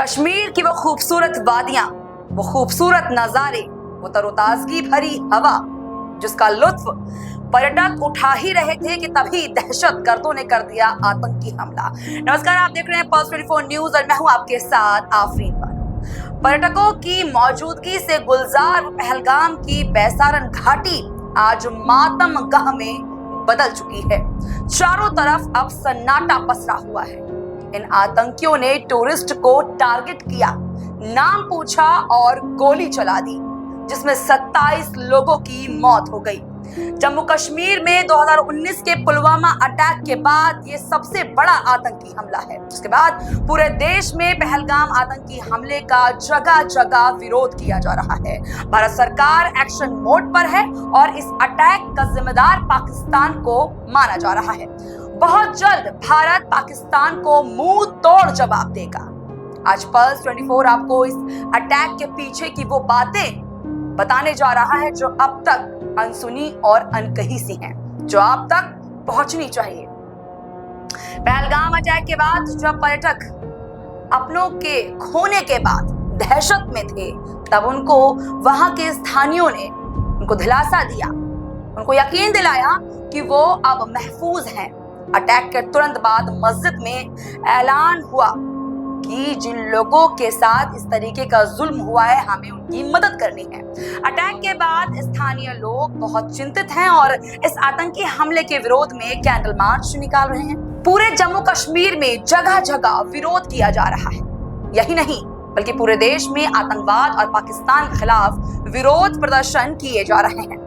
कश्मीर की वो खूबसूरत वादियां, वो खूबसूरत नजारे, वो तरोताजगी भरी हवा जिसका लुत्फ पर्यटक उठा ही रहे थे कि तभी दहशतगर्दों ने कर दिया आतंकी हमला। नमस्कार, आप देख रहे हैं पल्स 24 न्यूज और मैं हूं आपके साथ आफरीन बानो। पर्यटकों की मौजूदगी से गुलजार पहलगाम की बैसारन घाटी आज मातमगाह में बदल चुकी है। चारों तरफ अब सन्नाटा पसरा हुआ है। इन आतंकियों ने टूरिस्ट को टारगेट किया, नाम पूछा और गोली चला दी, जिसमें 27 लोगों की मौत हो गई। जम्मू कश्मीर में 2019 के पुलवामा अटैक के बाद ये सबसे बड़ा आतंकी हमला है। उसके बाद पूरे देश में पहलगाम आतंकी हमले का जगह जगह विरोध किया जा रहा है। भारत सरकार एक्शन मोड पर है और इस अटैक का जिम्मेदार पाकिस्तान को माना जा रहा है। बहुत जल्द भारत पाकिस्तान को मुंह तोड़ जवाब देगा। आज पल्स 24 आपको इस अटैक के पीछे की वो बातें बताने जा रहा है जो अब तक अनसुनी और अनकही सी हैं, जो आप तक पहुंचनी चाहिए। पहलगाम अटैक के बाद जब पर्यटक अपनों के खोने के बाद दहशत में थे, तब उनको वहां के स्थानीयों ने उनको दिलासा दिया, उनको यकीन दिलाया कि वो अब महफूज हैं। अटैक के तुरंत बाद मस्जिद में ऐलान हुआ कि जिन लोगों के साथ इस तरीके का जुल्म हुआ है, हमें उनकी मदद करनी है। अटैक के बाद स्थानीय लोग बहुत चिंतित हैं और इस आतंकी हमले के विरोध में कैंडल मार्च निकाल रहे हैं। पूरे जम्मू कश्मीर में जगह जगह विरोध किया जा रहा है। यही नहीं, बल्कि पूरे देश में आतंकवाद और पाकिस्तान के खिलाफ विरोध प्रदर्शन किए जा रहे हैं।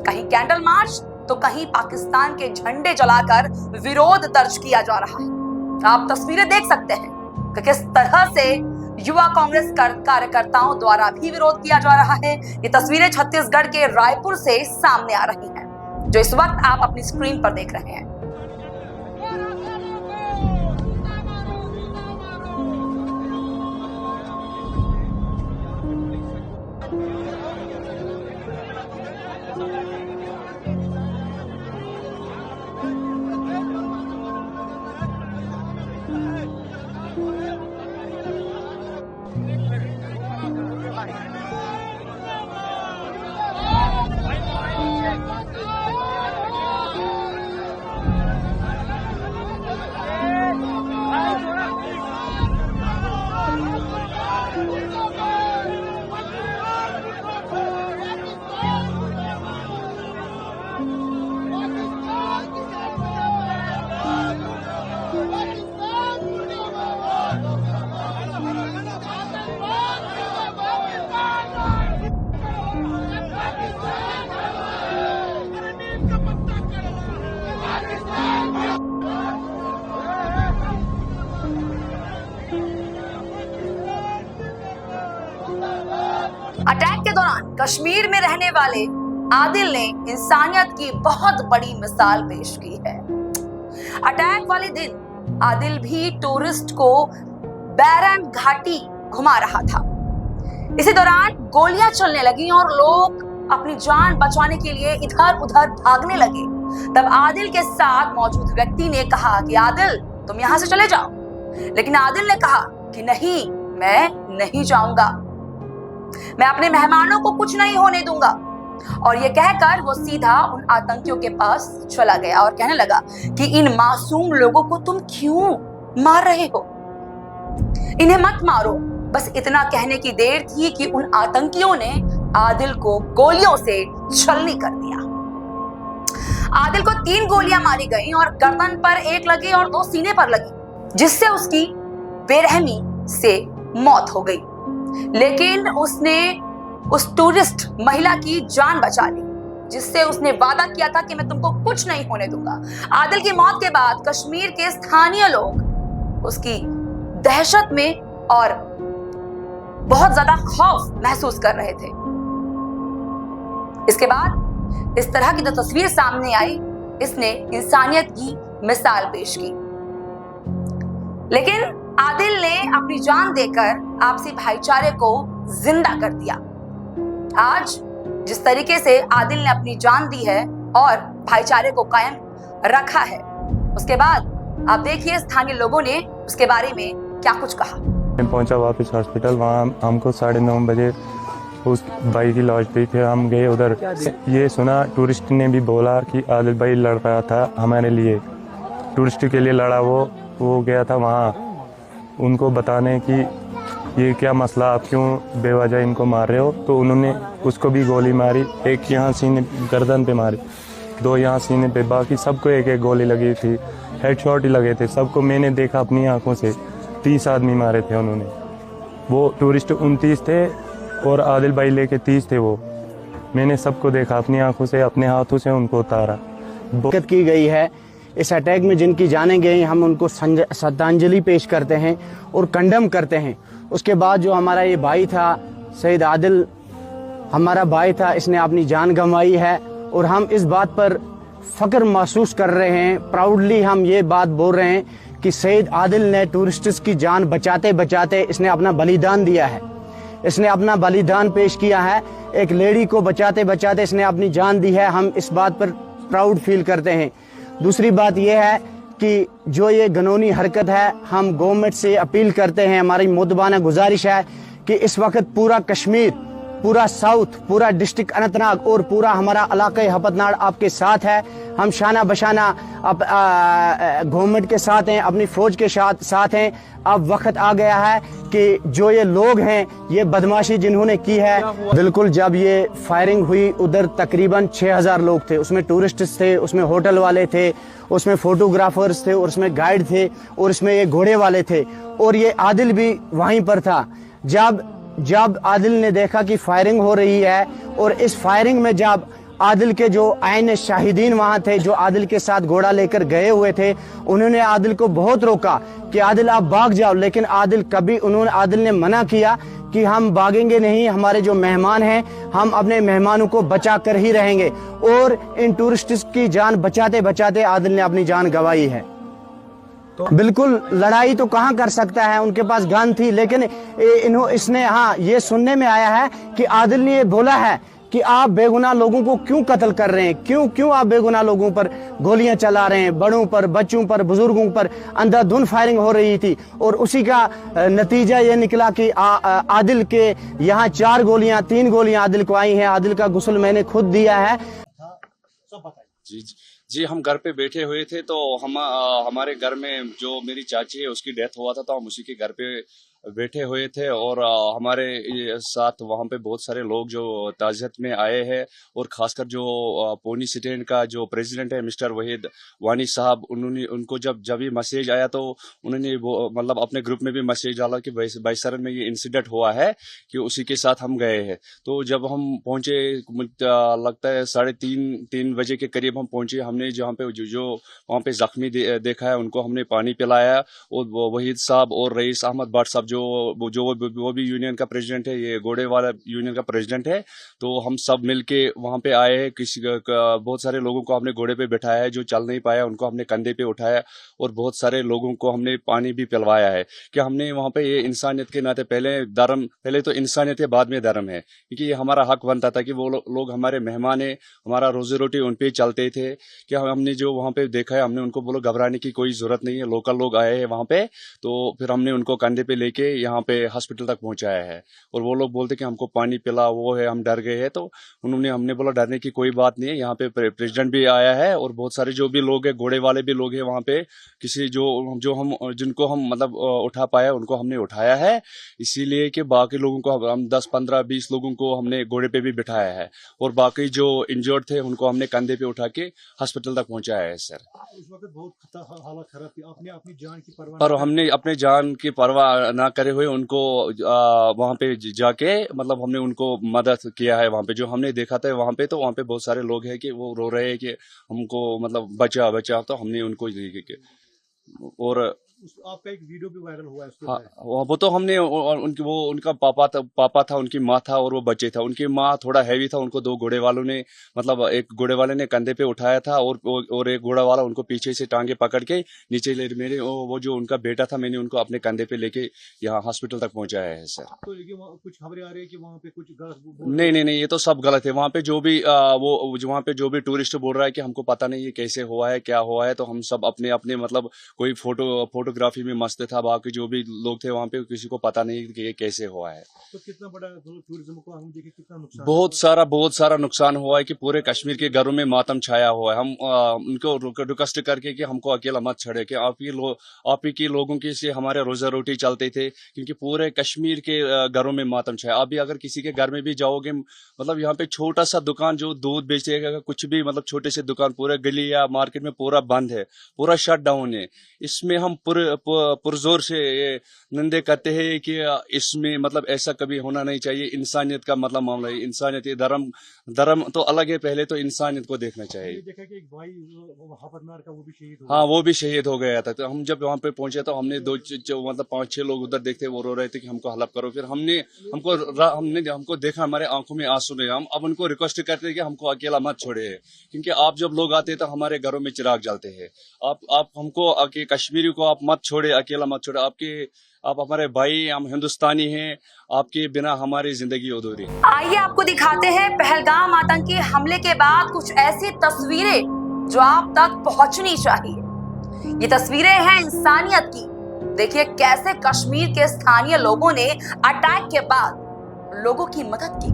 कहीं कैंडल मार्च तो कहीं पाकिस्तान के झंडे जलाकर विरोध दर्ज किया जा रहा है। आप तस्वीरें देख सकते हैं कि किस तरह से युवा कांग्रेस कार्यकर्ताओं द्वारा भी विरोध किया जा रहा है। ये तस्वीरें छत्तीसगढ़ के रायपुर से सामने आ रही हैं, जो इस वक्त आप अपनी स्क्रीन पर देख रहे हैं। अटैक के दौरान कश्मीर में रहने वाले आदिल ने इंसानियत की बहुत बड़ी मिसाल पेश की है। अटैक वाले दिन आदिल भी टूरिस्ट को बैरन घाटी घुमा रहा था। इसी दौरान गोलियां चलने लगी और लोग अपनी जान बचाने के लिए इधर उधर भागने लगे। तब आदिल के साथ मौजूद व्यक्ति ने कहा कि आदिल, तुम यहां से चले जाओ। लेकिन आदिल ने कहा कि नहीं, मैं नहीं जाऊंगा, मैं अपने मेहमानों को कुछ नहीं होने दूंगा। और ये कहकर वो सीधा उन आतंकियों के पास चला गया और कहने लगा कि इन मासूम लोगों को तुम क्यों मार रहे हो, इन्हें मत मारो। बस इतना कहने की देर थी कि उन आतंकियों ने आदिल को गोलियों से छलनी कर दिया। आदिल को 3 गोलियां मारी गई और गर्दन पर 1 लगी और 2 सीने पर लगी, जिससे उसकी बेरहमी से मौत हो गई। लेकिन उसने उस टूरिस्ट महिला की जान बचा ली, जिससे उसने वादा किया था कि मैं तुमको कुछ नहीं होने दूंगा। आदिल की मौत के बाद कश्मीर के स्थानीय लोग उसकी दहशत में और बहुत ज्यादा खौफ महसूस कर रहे थे। इसके बाद इस तरह की जो तस्वीर सामने आई, इसने इंसानियत की मिसाल पेश की। लेकिन आदिल ने अपनी जान देकर आपसी भाईचारे को जिंदा कर दिया। आज जिस तरीके से आदिल ने अपनी जान दी है और भाईचारे को कायम रखा है, उसके बाद आप देखिए स्थानीय लोगों ने उसके बारे में क्या कुछ कहा। मैं पहुंचा वापस हॉस्पिटल। वहाँ हमको 9:30 बजे उस भाई की लॉज दी थे। हम गए उधर, ये सुना टूरिस्ट ने भी बोला कि आदिल भाई लड़ रहा था हमारे लिए, टूरिस्ट के लिए लड़ा। वो गया था वहाँ उनको बताने कि ये क्या मसला, आप क्यों बेवजह इनको मार रहे हो। तो उन्होंने उसको भी गोली मारी, एक यहाँ सीने गर्दन पे मारी, 2 यहाँ सीने पे, बाकी सबको एक एक गोली लगी थी, हेडशॉट ही लगे थे सबको। मैंने देखा अपनी आंखों से, 30 आदमी मारे थे उन्होंने। वो टूरिस्ट 29 थे और आदिल भाई लेके 30 थे। वो मैंने सबको देखा अपनी आंखों से, अपने हाथों से उनको उतारा। दिक्कत की गई है इस अटैक में जिनकी जाने गई, हम उनको श्रद्धांजलि पेश करते हैं और कंडम करते हैं। उसके बाद जो हमारा ये भाई था सईद आदिल, हमारा भाई था, इसने अपनी जान गंवाई है और हम इस बात पर फ़ख्र महसूस कर रहे हैं। प्राउडली हम ये बात बोल रहे हैं कि सईद आदिल ने टूरिस्ट्स की जान बचाते बचाते इसने अपना बलिदान दिया है, इसने अपना बलिदान पेश किया है। एक लेडी को बचाते बचाते इसने अपनी जान दी है। हम इस बात पर प्राउड फील करते हैं। दूसरी बात यह है कि जो ये कानूनी हरकत है, हम गवर्नमेंट से अपील करते हैं, हमारी मुद्दबाना गुजारिश है कि इस वक्त पूरा कश्मीर, पूरा साउथ, पूरा डिस्ट्रिक्ट अनंतनाग और पूरा हमारा इलाका हपतनाड़ आपके साथ है। हम शाना बशाना गवर्नमेंट के साथ हैं, अपनी फौज के साथ हैं। अब वक्त आ गया है कि जो ये लोग हैं, ये बदमाशी जिन्होंने की है, बिल्कुल जब ये फायरिंग हुई उधर तकरीबन 6000 लोग थे, उसमें टूरिस्ट्स थे, उसमें होटल वाले थे, उसमें फोटोग्राफर्स थे और उसमें गाइड थे और उसमें ये घोड़े वाले थे और ये आदिल भी वहीं पर था। जब आदिल ने देखा कि फायरिंग हो रही है और इस फायरिंग में जब आदिल के जो आईन शाहिदीन वहाँ थे, जो आदिल के साथ घोड़ा लेकर गए हुए थे, उन्होंने आदिल को बहुत रोका कि आदिल आप भाग जाओ, लेकिन आदिल ने मना किया कि हम भागेंगे नहीं, हमारे जो मेहमान हैं हम अपने मेहमानों को बचा कर ही रहेंगे। और इन टूरिस्ट्स की जान बचाते बचाते आदिल ने अपनी जान गंवाई है। तो बिल्कुल लड़ाई तो कहाँ कर सकता है, उनके पास गन थी, लेकिन इसने हाँ ये सुनने में आया है कि आदिल ने ये बोला है कि आप बेगुनाह लोगों को क्यों कत्ल कर रहे हैं, क्यों आप बेगुनाह लोगों पर गोलियां चला रहे हैं, बड़ों पर, बच्चों पर, बुजुर्गों पर अंधाधुंध फायरिंग हो रही थी। और उसी का नतीजा ये निकला कि आदिल के यहाँ 3 गोलियां आदिल को आई हैं। आदिल का गुस्ल मैंने खुद दिया है। जी हम घर पे बैठे हुए थे तो हमारे घर में जो मेरी चाची है उसकी डेथ हुआ था, तो हम उसी के घर पे बैठे हुए थे और हमारे साथ वहाँ पे बहुत सारे लोग जो ताज़ियत में आए हैं और खासकर जो पोनी स्टैंड का जो प्रेसिडेंट है मिस्टर वहीद वानी साहब, उनको जब ये मैसेज आया तो उन्होंने वो मतलब अपने ग्रुप में भी मैसेज डाला कि बाईसरन में ये इंसिडेंट हुआ है, कि उसी के साथ हम गए हैं। तो जब हम पहुंचे, लगता है 3:30 बजे के करीब हम पहुंचे। हमने जहाँ पे जो वहाँ पे जख्मी देखा है उनको हमने पानी पिलाया और वहीद साहब और रईस अहमद भट्ट साहब जो वो भी यूनियन का प्रेसिडेंट है, ये घोड़े वाला यूनियन का प्रेसिडेंट है, तो हम सब मिलके वहाँ पे आए हैं। बहुत सारे लोगों को हमने घोड़े पे बैठाया है, जो चल नहीं पाया उनको हमने कंधे पे उठाया और बहुत सारे लोगों को हमने पानी भी पिलवाया है। कि हमने वहाँ पे ये इंसानियत के नाते पहले तो इंसानियत है, बाद में धर्म है, क्योंकि ये हमारा हक बनता था कि वो लोग हमारे मेहमान है, हमारा रोजी रोटी उन पे चलते थे। कि हमने जो वहाँ पे देखा है, हमने उनको बोलो घबराने की कोई जरूरत नहीं है, लोकल लोग आए हैं वहाँ पे, तो फिर हमने उनको कंधे पे लेके यहाँ पे हॉस्पिटल तक पहुंचाया है। और वो लोग बोलते कि हमको पानी पिला, वो है, हम डर गए हैं। तो हमने बोला डरने की कोई बात नहीं है, यहाँ पे प्रेसिडेंट भी आया है और बहुत सारे जो भी लोग हैं, घोड़े वाले भी लोग हैं वहाँ पे, किसी जिनको हम मतलब उठा पाया उनको हमने उठाया है। इसीलिए कि बाकी लोगों को हम 10, 15, 20 लोगों को हमने घोड़े पे भी बिठाया है और बाकी जो इंजर्ड थे उनको हमने कंधे पे उठा के हॉस्पिटल तक पहुंचाया है। सर उस वक्त बहुत हालत खराब थी, आपने अपनी जान की परवाह पर हमने अपने जान की परवाह ना करे हुए उनको वहाँ पे जाके मतलब हमने उनको मदद किया है। वहाँ पे जो हमने देखा था वहाँ पे, तो वहाँ पे बहुत सारे लोग हैं कि वो रो रहे हैं कि हमको मतलब बचा, तो हमने उनको और आपका एक वीडियो भी वायरल हुआ है उसके हाँ, वो तो हमने उनका पापा था, उनकी माँ था और वो बच्चे था। उनकी माँ थोड़ा हैवी था, उनको 2 घोड़े वालों ने मतलब एक घोड़े वाले ने कंधे पे उठाया था और एक घोड़ा वाला उनको पीछे से टांगे पकड़ के नीचे ले मेरे वो जो उनका बेटा था, मैंने उनको अपने कंधे पे लेके यहाँ हॉस्पिटल तक पहुंचाया है। सर तो कुछ खबरें आ रही है कि वहाँ पे कुछ गलत नहीं, ये तो सब गलत है। वहाँ पे जो भी वहाँ पे जो भी टूरिस्ट बोल रहा है कि हमको पता नहीं ये कैसे हुआ है, क्या हुआ है, तो हम सब अपने मतलब कोई फोटो फोटोग्राफी में मस्त था। बाकी जो भी लोग थे वहाँ पे किसी को पता नहीं कि ये कैसे हुआ है। तो कितना बड़ा टूरिज्म को हम देखें कितना नुकसान बहुत सारा नुकसान हुआ है कि पूरे कश्मीर के घरों में मातम छाया हुआ है। हम उनको रिक्वेस्ट करके कि हमको अकेला मत छोड़े, कि आप ही के लोगों के से हमारे रोजा रोटी चलते थे, क्योंकि पूरे कश्मीर के घरों में मातम छाया। अभी अगर किसी के घर में भी जाओगे, मतलब यहाँ पे छोटा सा दुकान जो दूध बेचेगा, कुछ भी मतलब छोटे से दुकान पूरे गली या मार्केट में पूरा बंद है, पूरा शट डाउन है। इसमें हम पुरजोर से निंदे करते हैं कि इसमें मतलब ऐसा कभी होना नहीं चाहिए। इंसानियत का मतलब मामला है, इंसानियत, ये धर्म तो अलग है, पहले तो इंसानियत को देखना चाहिए। देखा कि एक भाई वहां पर मार का वो भी शहीद हो हाँ, वो भी शहीद हो गया था। तो हम जब वहाँ पे पहुंचे तो हमने मतलब 5-6 लोग उधर देखते, वो रो रहे थे कि हमको हेल्प करो। फिर हमको देखा, हमारे आंखों में आंसू नहीं। हम अब उनको रिक्वेस्ट करते हैं कि हमको अकेला मत छोड़े, क्योंकि आप जब लोग आते हैं तो हमारे घरों में चिराग जलते हैं। आप हमको कश्मीरी को आप मत छोड़े, अकेला मत छोड़े। आप हमारे भाई, हम हिंदुस्तानी हैं, आपके बिना हमारी जिंदगी अधूरी। आइए आपको दिखाते हैं पहलगाम आतंकी हमले के बाद कुछ ऐसी तस्वीरें जो आप तक पहुंचनी चाहिए। ये तस्वीरें हैं इंसानियत की। देखिए कैसे कश्मीर के स्थानीय लोगों ने अटैक के बाद लोगों की मदद की।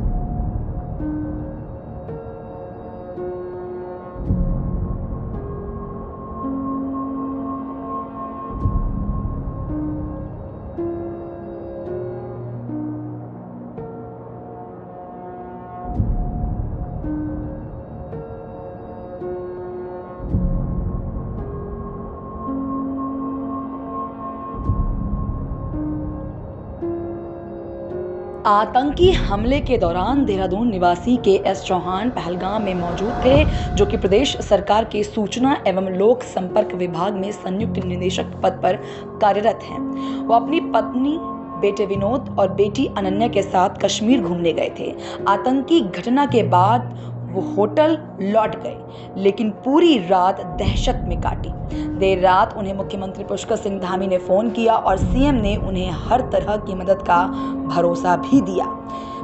आतंकी हमले के दौरान देहरादून निवासी के.एस. चौहान पहलगाम में मौजूद थे, जो कि प्रदेश सरकार के सूचना एवं लोक संपर्क विभाग में संयुक्त निदेशक पद पर कार्यरत हैं। वो अपनी पत्नी, बेटे विनोद और बेटी अनन्या के साथ कश्मीर घूमने गए थे। आतंकी घटना के बाद वो होटल लौट गए, लेकिन पूरी रात दहशत में काटी। देर रात उन्हें मुख्यमंत्री पुष्कर सिंह धामी ने फोन किया और सीएम ने उन्हें हर तरह की मदद का भरोसा भी दिया।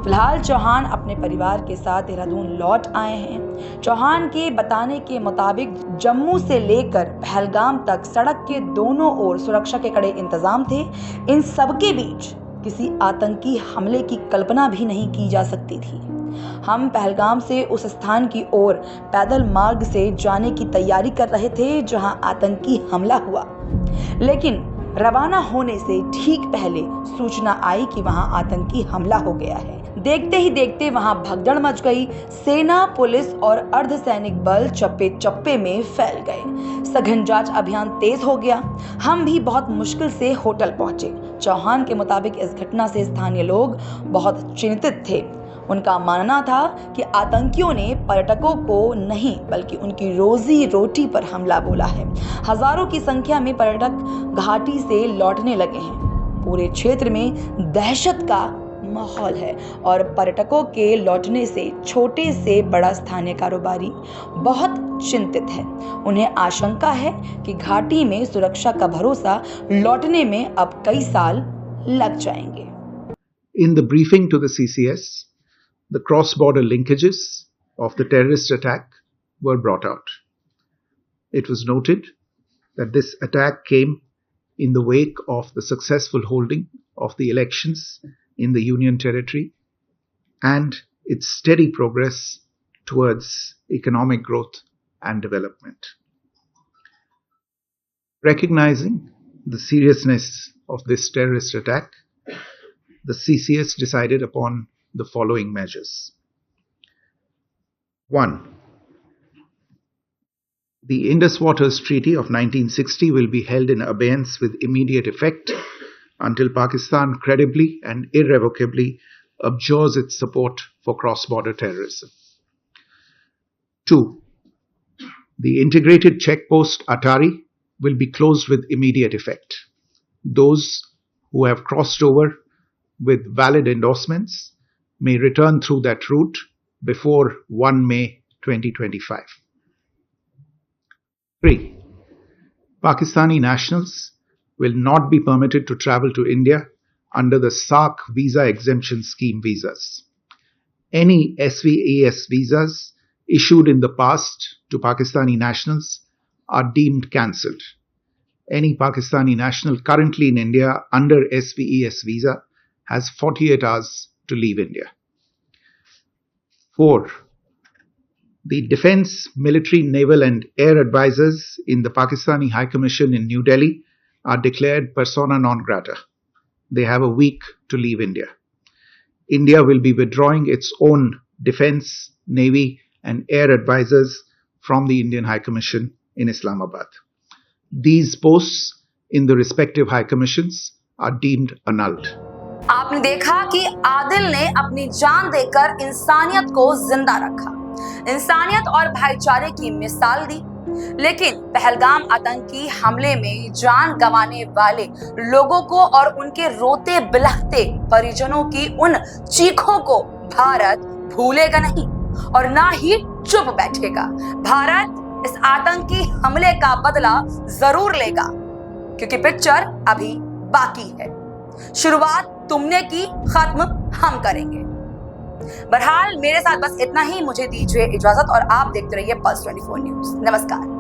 फिलहाल चौहान अपने परिवार के साथ देहरादून लौट आए हैं। चौहान के बताने के मुताबिक जम्मू से लेकर पहलगाम तक सड़क के दोनों ओर सुरक्षा के कड़े इंतजाम थे। इन सबके बीच किसी आतंकी हमले की कल्पना भी नहीं की जा सकती थी। हम पहलगाम से उस स्थान की ओर पैदल मार्ग से जाने की तैयारी कर रहे थे जहां आतंकी हमला हुआ, लेकिन रवाना होने से ठीक पहले सूचना आई कि वहां आतंकी हमला हो गया है। देखते ही देखते वहां भगदड़ मच गई। सेना, पुलिस और अर्धसैनिक बल चप्पे चप्पे में फैल गए। सघन जांच अभियान तेज हो गया। हम भी बहुत मुश्किल से होटल पहुंचे। चौहान के मुताबिक इस घटना से स्थानीय लोग बहुत चिंतित थे। उनका मानना था कि आतंकियों ने पर्यटकों को नहीं बल्कि उनकी रोजी रोटी पर हमला बोला है। हजारों की संख्या में पर्यटक घाटी से लौटने लगे हैं। पूरे क्षेत्र में दहशत का माहौल है और पर्यटकों के लौटने से छोटे से बड़ा स्थानीय कारोबारी बहुत चिंतित है। उन्हें आशंका है कि घाटी में सुरक्षा का भरोसा लौटने में अब कई साल लग जाएंगे। In the briefing to the CCS, the cross-border linkages of the terrorist attack were brought out. It was noted that this attack came in the wake of the successful holding of the elections in the Union Territory and its steady progress towards economic growth and development. Recognizing the seriousness of this terrorist attack, the CCS decided upon the following measures. 1. The Indus Waters Treaty of 1960 will be held in abeyance with immediate effect until Pakistan credibly and irrevocably abjures its support for cross-border terrorism. 2. The integrated checkpost Atari will be closed with immediate effect. Those who have crossed over with valid endorsements may return through that route before 1 May 2025. 3. Pakistani nationals will not be permitted to travel to India under the SAARC visa exemption scheme visas. Any SVAS visas issued in the past to Pakistani nationals are deemed cancelled. any Pakistani national currently in India under SPES visa has 48 hours to leave India. 4. The defense, military, naval and air advisors in the Pakistani High Commission in New Delhi are declared persona non grata. They have a week to leave India. India will be withdrawing its own defense, navy and air advisors from the Indian High Commission in Islamabad. These posts in the respective High Commissions are deemed annulled. आपने देखा कि आदिल ने अपनी जान देकर इंसानियत को जिंदा रखा, इंसानियत और भाईचारे की मिसाल दी। लेकिन पहलगाम आतंकी हमले में जान गंवाने वाले लोगों को और उनके रोते बिलखते परिजनों की उन चीखों को भारत भूलेगा नहीं और ना ही चुप बैठेगा। भारत इस आतंकी हमले का बदला जरूर लेगा, क्योंकि पिक्चर अभी बाकी है। शुरुआत तुमने की, खत्म हम करेंगे। बहरहाल मेरे साथ बस इतना ही। मुझे दीजिए इजाजत और आप देखते रहिए पल्स 24 न्यूज। नमस्कार।